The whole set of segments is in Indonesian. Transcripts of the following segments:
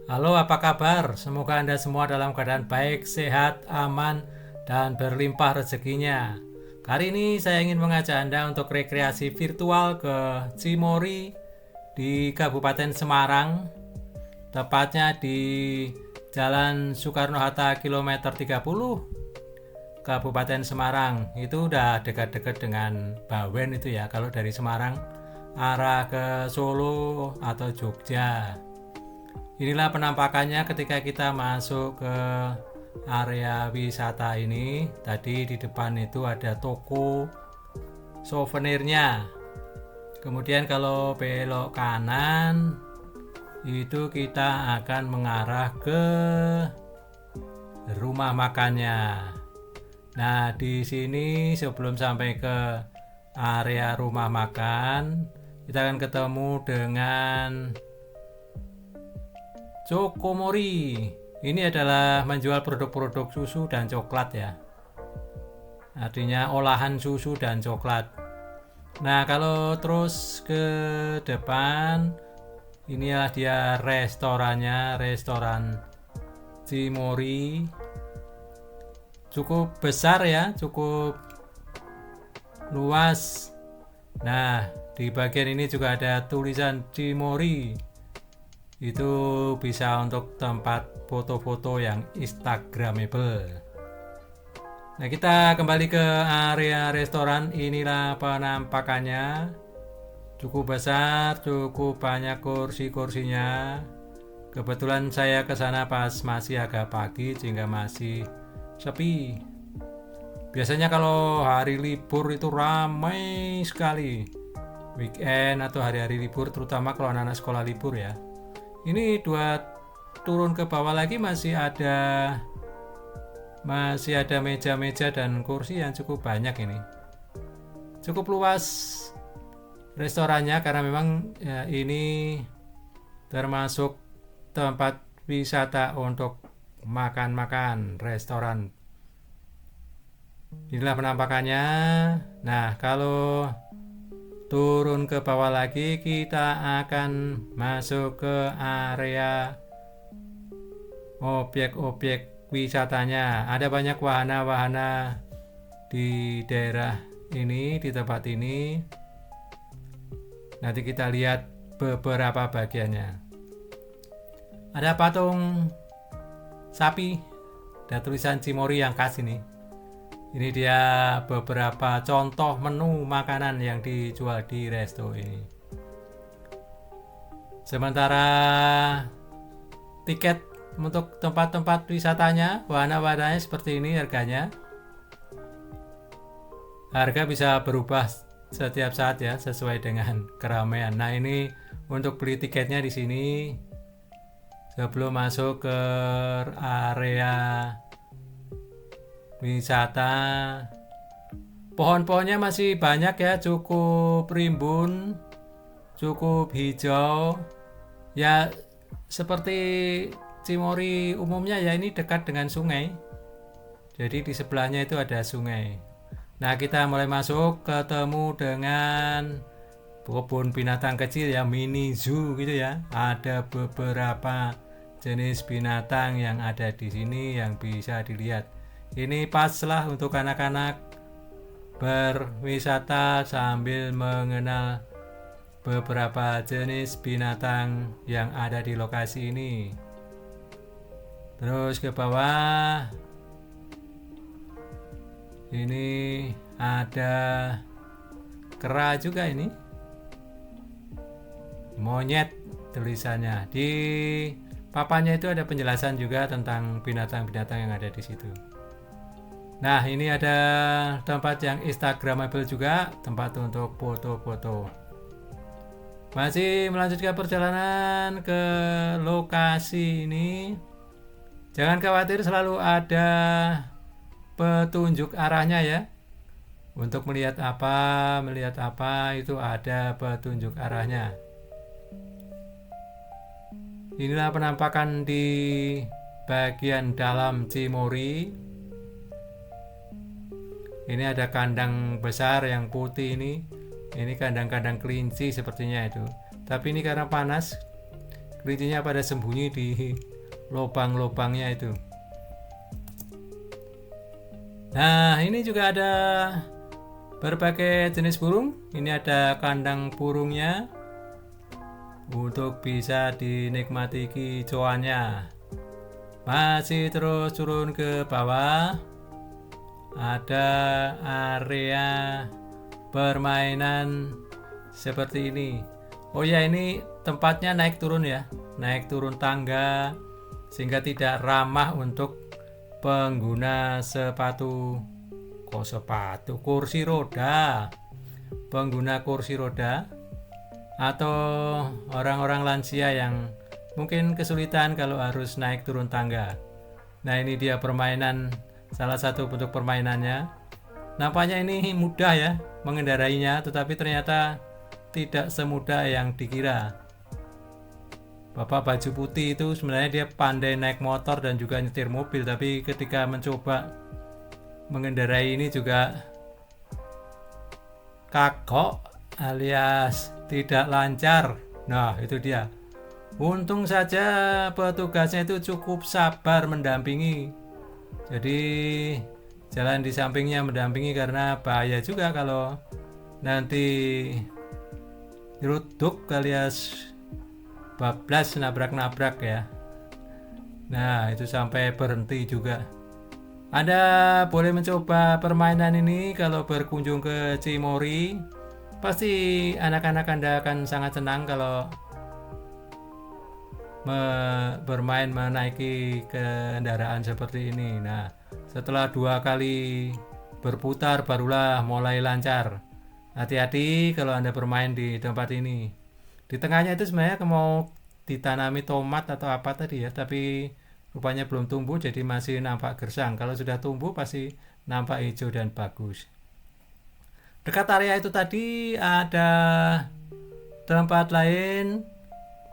Halo, apa kabar? Semoga Anda semua dalam keadaan baik, sehat, aman, dan berlimpah rezekinya. Kali ini saya ingin mengajak Anda untuk rekreasi virtual ke Cimory di Kabupaten Semarang, tepatnya di Jalan Soekarno-Hatta kilometer 30, Kabupaten Semarang. Itu udah dekat-dekat dengan Bawen itu ya, kalau dari Semarang arah ke Solo atau Jogja. Inilah penampakannya ketika kita masuk ke area wisata ini. Tadi di depan itu ada toko souvenirnya. Kemudian kalau belok kanan itu kita akan mengarah ke rumah makannya. Nah, di sini sebelum sampai ke area rumah makan, kita akan ketemu dengan Chokomori. Ini adalah menjual produk-produk susu dan coklat ya. Artinya olahan susu dan coklat. Nah, kalau terus ke depan, inilah dia restorannya, restoran Cimory. Cukup besar ya, cukup luas. Nah, di bagian ini juga ada tulisan Cimory. Itu bisa untuk tempat foto-foto yang instagramable. Nah, kita kembali ke area restoran. Inilah penampakannya. Cukup besar, cukup banyak kursi-kursinya. Kebetulan saya ke sana pas masih agak pagi sehingga masih sepi. Biasanya kalau hari libur itu ramai sekali. Weekend atau hari-hari libur, terutama kalau anak-anak sekolah libur ya. Ini turun ke bawah lagi masih ada meja-meja dan kursi yang cukup banyak ini. Cukup luas restorannya karena memang ya, ini termasuk tempat wisata untuk makan-makan, restoran. Inilah penampakannya. Nah, kalau turun ke bawah lagi kita akan masuk ke area objek-objek wisatanya. Ada banyak wahana-wahana di daerah ini, di tempat ini. Nanti kita lihat beberapa bagiannya. Ada patung sapi, ada tulisan Cimory yang khas ini. Ini dia beberapa contoh menu makanan yang dijual di resto ini. Sementara tiket untuk tempat-tempat wisatanya, wahana-wahananya seperti ini harganya. Harga bisa berubah setiap saat ya, sesuai dengan keramaian. Nah, ini untuk beli tiketnya di sini. Sebelum masuk ke area wisata, pohon-pohonnya masih banyak ya, cukup rimbun, cukup hijau ya, seperti Cimory umumnya ya. Ini dekat dengan sungai, jadi di sebelahnya itu ada sungai. Nah, kita mulai masuk, ketemu dengan kebun binatang kecil ya, mini zoo gitu ya. Ada beberapa jenis binatang yang ada di sini yang bisa dilihat. Ini pas lah untuk anak-anak berwisata sambil mengenal beberapa jenis binatang yang ada di lokasi ini. Terus ke bawah, ini ada kera juga ini, monyet tulisannya. Di papannya itu ada penjelasan juga tentang binatang-binatang yang ada di situ. Nah, ini ada tempat yang instagramable juga, tempat untuk foto-foto. Masih melanjutkan perjalanan ke lokasi ini. Jangan khawatir, selalu ada petunjuk arahnya ya. Untuk melihat apa itu ada petunjuk arahnya. Inilah penampakan di bagian dalam Cimory. Ini ada kandang besar yang putih ini kandang-kandang kelinci sepertinya itu. Tapi ini karena panas, kelincinya pada sembunyi di lubang-lubangnya itu. Nah, ini juga ada berbagai jenis burung. Ini ada kandang burungnya untuk bisa dinikmati kicauannya. Masih terus turun ke bawah, ada area permainan seperti ini. Oh ya, ini tempatnya naik turun ya, naik turun tangga, sehingga tidak ramah untuk pengguna kursi roda, pengguna kursi roda atau orang-orang lansia yang mungkin kesulitan kalau harus naik turun tangga. Nah, ini dia permainan, salah satu bentuk permainannya. Nampaknya ini mudah ya mengendarainya, tetapi ternyata tidak semudah yang dikira. Bapak baju putih itu sebenarnya dia pandai naik motor dan juga nyetir mobil, tapi ketika mencoba mengendarai ini juga kagok alias tidak lancar. Nah, itu dia. Untung saja petugasnya itu cukup sabar mendampingi. Jadi jalan di sampingnya mendampingi, karena bahaya juga kalau nanti nyeruduk alias bablas nabrak-nabrak ya. Nah, itu sampai berhenti juga. Anda boleh mencoba permainan ini kalau berkunjung ke Cimory. Pasti anak-anak Anda akan sangat senang kalau bermain menaiki kendaraan seperti ini. Nah, setelah 2 kali berputar barulah mulai lancar. Hati-hati kalau Anda bermain di tempat ini. Di tengahnya itu sebenarnya mau ditanami tomat atau apa tadi ya, tapi rupanya belum tumbuh, jadi masih nampak gersang. Kalau sudah tumbuh pasti nampak hijau dan bagus. Dekat area itu tadi ada tempat lain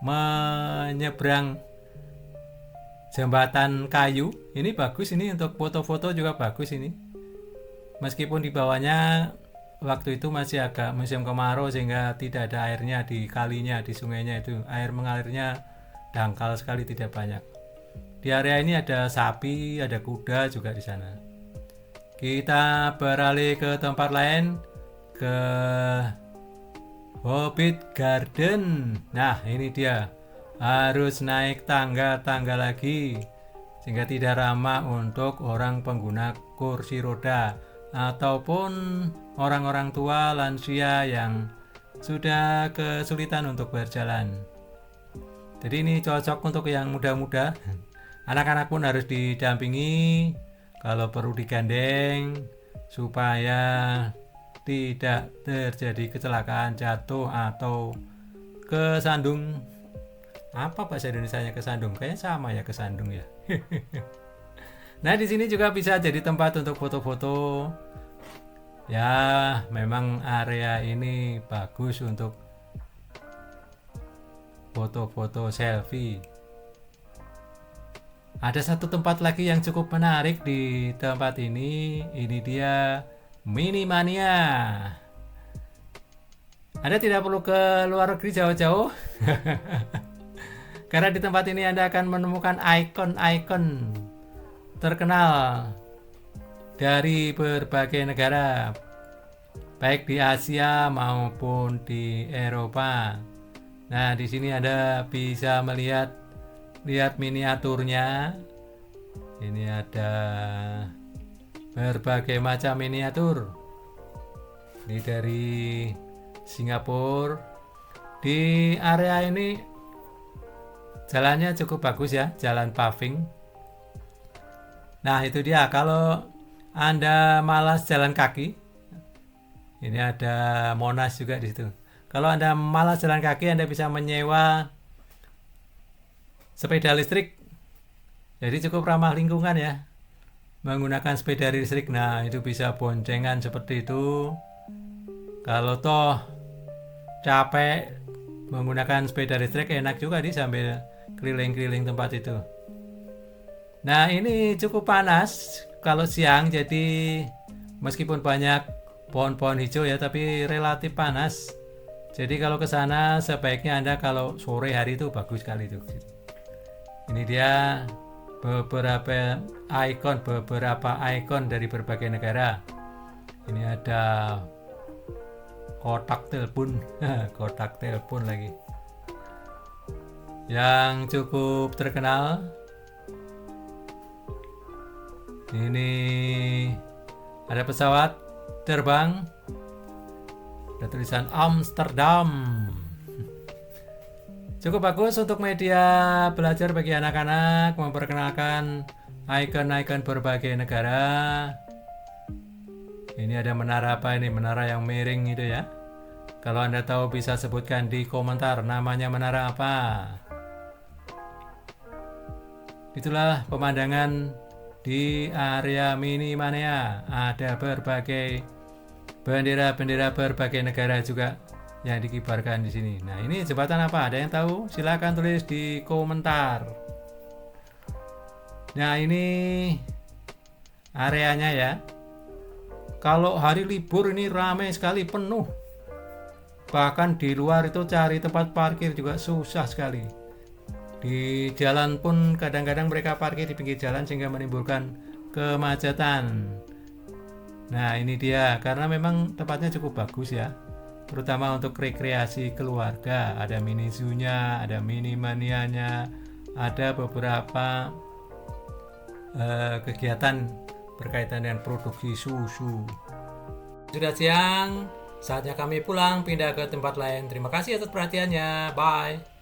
menyeberang jembatan kayu. Ini bagus, ini untuk foto-foto juga bagus ini. Meskipun di bawahnya waktu itu masih agak musim kemarau sehingga tidak ada airnya di kalinya, di sungainya itu. Air mengalirnya dangkal sekali, tidak banyak. Di area ini ada sapi, ada kuda juga di sana. Kita beralih ke tempat lain, ke Hobbit Garden. Nah, ini dia. Harus naik tangga-tangga lagi, sehingga tidak ramah untuk orang pengguna kursi roda ataupun orang-orang tua lansia yang sudah kesulitan untuk berjalan. Jadi ini cocok untuk yang muda-muda. Anak-anak pun harus didampingi, kalau perlu digandeng supaya tidak terjadi kecelakaan, jatuh atau kesandung. Apa bahasa Indonesianya kesandung? Kayaknya sama ya, kesandung ya. Nah, di sini juga bisa jadi tempat untuk foto-foto. Ya, memang area ini bagus untuk foto-foto selfie. Ada satu tempat lagi yang cukup menarik di tempat ini. Ini dia Minimania. Anda tidak perlu ke luar negeri jauh-jauh. Karena di tempat ini Anda akan menemukan ikon-ikon terkenal dari berbagai negara, baik di Asia maupun di Eropa. Nah, di sini Anda bisa melihat miniaturnya. Ini ada berbagai macam miniatur. Ini dari Singapura. Di area ini jalannya cukup bagus ya, jalan paving. Nah, itu dia. Kalau Anda malas jalan kaki, ini ada Monas juga di situ. Kalau Anda malas jalan kaki, Anda bisa menyewa sepeda listrik. Jadi cukup ramah lingkungan ya, menggunakan sepeda listrik. Nah, itu bisa boncengan seperti itu. Kalau toh capek menggunakan sepeda listrik, enak juga di sambil keliling-keliling tempat itu. Nah, ini cukup panas kalau siang, jadi meskipun banyak pohon-pohon hijau ya, tapi relatif panas. Jadi kalau ke sana sebaiknya Anda kalau sore hari itu bagus sekali itu. Ini dia beberapa ikon dari berbagai negara. Ini ada kotak telepon, kotak telepon lagi. Yang cukup terkenal ini ada pesawat terbang, ada tulisan Amsterdam. Cukup bagus untuk media belajar bagi anak-anak, memperkenalkan ikon-ikon berbagai negara. Ini ada menara apa ini? Menara yang miring itu ya. Kalau Anda tahu bisa sebutkan di komentar namanya menara apa. Itulah pemandangan di area Mini Mania. Ada berbagai bendera-bendera berbagai negara juga yang dikibarkan di sini. Nah, ini jembatan apa? Ada yang tahu? Silakan tulis di komentar. Nah, ini areanya ya. Kalau hari libur ini ramai sekali, penuh. Bahkan di luar itu cari tempat parkir juga susah sekali. Di jalan pun kadang-kadang mereka parkir di pinggir jalan sehingga menimbulkan kemacetan. Nah, ini dia, karena memang tempatnya cukup bagus ya, terutama untuk rekreasi keluarga. Ada mini zoo-nya, ada mini manianya, ada beberapa kegiatan berkaitan dengan produksi susu. Sudah siang, saatnya kami pulang pindah ke tempat lain. Terima kasih atas perhatiannya. Bye.